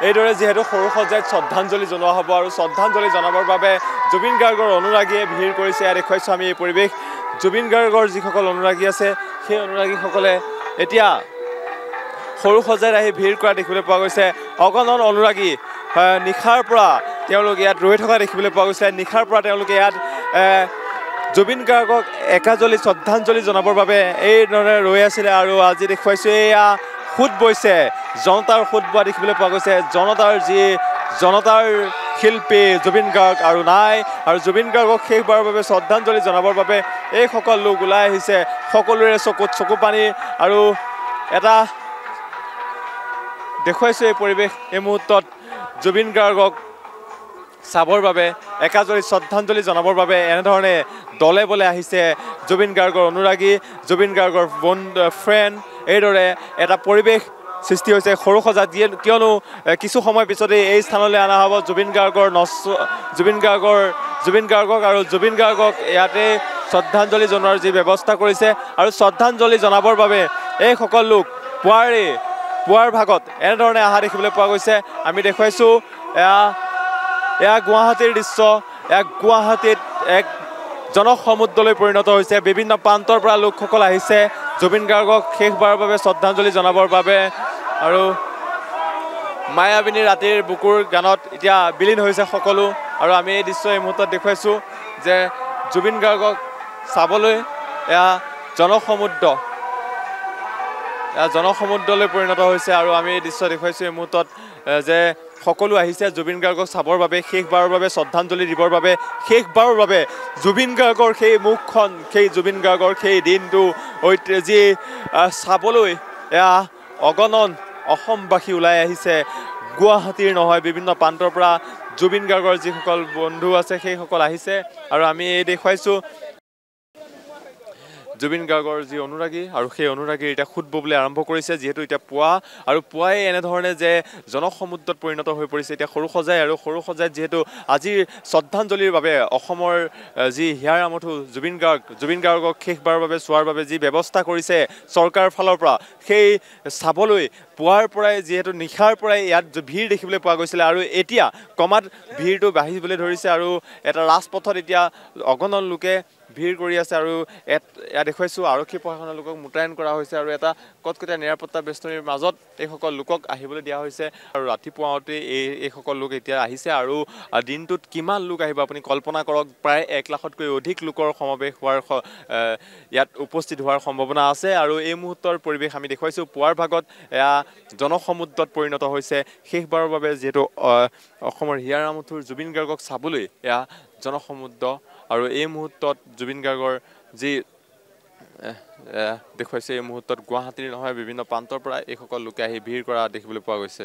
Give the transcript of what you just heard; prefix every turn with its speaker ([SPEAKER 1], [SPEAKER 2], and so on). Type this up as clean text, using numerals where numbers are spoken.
[SPEAKER 1] এইদৰে যিহেতু সৰু সজাইত শ্ৰদ্ধাঞ্জলি জনোৱা হ'ব আৰু শ্ৰদ্ধাঞ্জলি জনাবৰ বাবে জুবিন গাৰ্গৰ অনুৰাগীয়ে ভিৰ কৰিছে। ইয়াত দেখুৱাইছোঁ আমি এই পৰিৱেশ। জুবিন গাৰ্গৰ যিসকল অনুৰাগী আছে সেই অনুৰাগীসকলে এতিয়া সৰু সজাইত আহি ভিৰ কৰা দেখিবলৈ পোৱা গৈছে। অগণন অনুৰাগী নিশাৰ পৰা তেওঁলোক ইয়াত ৰৈ থকা দেখিবলৈ পোৱা গৈছে। নিশাৰ পৰা তেওঁলোকে ইয়াত জুবিন গাৰ্গক একাজলি শ্ৰদ্ধাঞ্জলি জনাবৰ বাবে এইধৰণে ৰৈ আছিলে আৰু আজি দেখুৱাইছোঁ এয়া সোঁত বৈছে, জনতাৰ সোঁত বোৱা দেখিবলৈ পোৱা গৈছে। জনতাৰ শিল্পী জুবিন গাৰ্গ আৰু নাই, আৰু জুবিন গাৰ্গক শেষবাৰৰ বাবে শ্ৰদ্ধাঞ্জলি জনাবৰ বাবে এইসকল লোক ওলাই আহিছে। সকলোৰে চকুত চকু পানী আৰু এটা দেখুৱাইছোঁ এই পৰিৱেশ। এই মুহূৰ্তত জুবিন গাৰ্গক চাবৰ বাবে একাজলি শ্ৰদ্ধাঞ্জলি জনাবৰ বাবে এনেধৰণে দলে বলে আহিছে জুবিন গাৰ্গৰ অনুৰাগী, জুবিন গাৰ্গৰ ফ্ৰেণ্ড। এইদৰে এটা পৰিৱেশ সৃষ্টি হৈছে সৰু সজাত, কিয়নো কিছু সময় পিছতেই এই স্থানলৈ অনা হ'ব জুবিন গাৰ্গক আৰু জুবিন গাৰ্গক ইয়াতে শ্ৰদ্ধাঞ্জলি জনোৱাৰ যি ব্যৱস্থা কৰিছে। আৰু শ্ৰদ্ধাঞ্জলি জনাবৰ বাবে এইসকল লোক পুৱাৰ ভাগত এনেধৰণে অহা দেখিবলৈ পোৱা গৈছে। আমি দেখুৱাইছোঁ এয়া গুৱাহাটীৰ দৃশ্য। গুৱাহাটীত এক জনসমুদ্ৰলৈ পৰিণত হৈছে। বিভিন্ন প্ৰান্তৰ পৰা লোকসকল আহিছে জুবিন গাৰ্গক শেষবাৰৰ বাবে শ্ৰদ্ধাঞ্জলি জনাবৰ বাবে। আৰু মায়াবিনী ৰাতিৰ বুকুৰ গানত এতিয়া বিলীন হৈছে সকলো। আৰু আমি এই দৃশ্য এই মুহূৰ্তত দেখুৱাইছোঁ যে জুবিন গাৰ্গক চাবলৈ এয়া জনসমুদ্ৰলৈ পৰিণত হৈছে। আৰু আমি এই দৃশ্য দেখুৱাইছোঁ এই মুহূৰ্তত যে সকলো আহিছে জুবিন গাৰ্গক চাবৰ বাবে, শেষবাৰৰ বাবে শ্ৰদ্ধাঞ্জলি দিবৰ বাবে, শেষবাৰৰ বাবে জুবিন গাৰ্গৰ সেই মুখখন, সেই জুবিন গাৰ্গৰ সেই দিনটো যি চাবলৈ এয়া অগণন অসমবাসী ওলাই আহিছে। গুৱাহাটীৰ নহয়, বিভিন্ন প্ৰান্তৰ পৰা জুবিন গাৰ্গৰ যিসকল বন্ধু আছে সেইসকল আহিছে। আৰু আমি এই দেখুৱাইছোঁ জুবিন গাৰ্গৰ যি অনুৰাগী, আৰু সেই অনুৰাগীৰ এতিয়া সোঁত ববলৈ আৰম্ভ কৰিছে। যিহেতু এতিয়া পুৱাই এনেধৰণে যে জনসমুদ্ৰত পৰিণত হৈ পৰিছে এতিয়া সৰু সজাই। আৰু সৰু সজাইত যিহেতু আজিৰ শ্ৰদ্ধাঞ্জলিৰ বাবে অসমৰ যি হিয়াৰ আমঠু জুবিন গাৰ্গক শেষবাৰৰ বাবে চোৱাৰ বাবে যি ব্যৱস্থা কৰিছে চৰকাৰৰ ফালৰ পৰা, সেই চাবলৈ পুৱাৰ পৰাই যিহেতু নিশাৰ পৰাই ইয়াত ভিৰ দেখিবলৈ পোৱা গৈছিলে। আৰু এতিয়া ক্ৰমাৎ ভিৰটো বাঢ়িবলৈ ধৰিছে আৰু এটা ৰাজপথত এতিয়া অগণন লোকে ভিৰ কৰি আছে। আৰু ইয়াত দেখুৱাইছোঁ আৰক্ষী প্ৰশাসনৰ লোকক মোতায়েন কৰা হৈছে আৰু এটা কটকটীয়া নিৰাপত্তা বেষ্টনীৰ মাজত এইসকল লোকক আহিবলৈ দিয়া হৈছে। আৰু ৰাতিপুৱাতে এইসকল লোক এতিয়া আহিছে। আৰু দিনটোত কিমান লোক আহিব আপুনি কল্পনা কৰক। প্ৰায় 1 লাখতকৈ অধিক লোকৰ সমাৱেশ হোৱাৰ ইয়াত উপস্থিত হোৱাৰ সম্ভাৱনা আছে। আৰু এই মুহূৰ্তৰ পৰিৱেশ আমি দেখুৱাইছোঁ পুৱাৰ ভাগত এয়া জনসমুদ্ৰত পৰিণত হৈছে। শেষবাৰৰ বাবে যিহেতু অসমৰ হিয়াৰ আমঠুৰ জুবিন গাৰ্গক চাবলৈ এয়া জনসমুদ্ৰ। আৰু এই মুহূৰ্তত জুবিন গাৰ্গৰ যি দেখুৱাইছে এই মুহূৰ্তত গুৱাহাটীৰ নহয়, বিভিন্ন প্ৰান্তৰ পৰা এইসকল লোকে আহি ভিৰ কৰা দেখিবলৈ পোৱা গৈছে।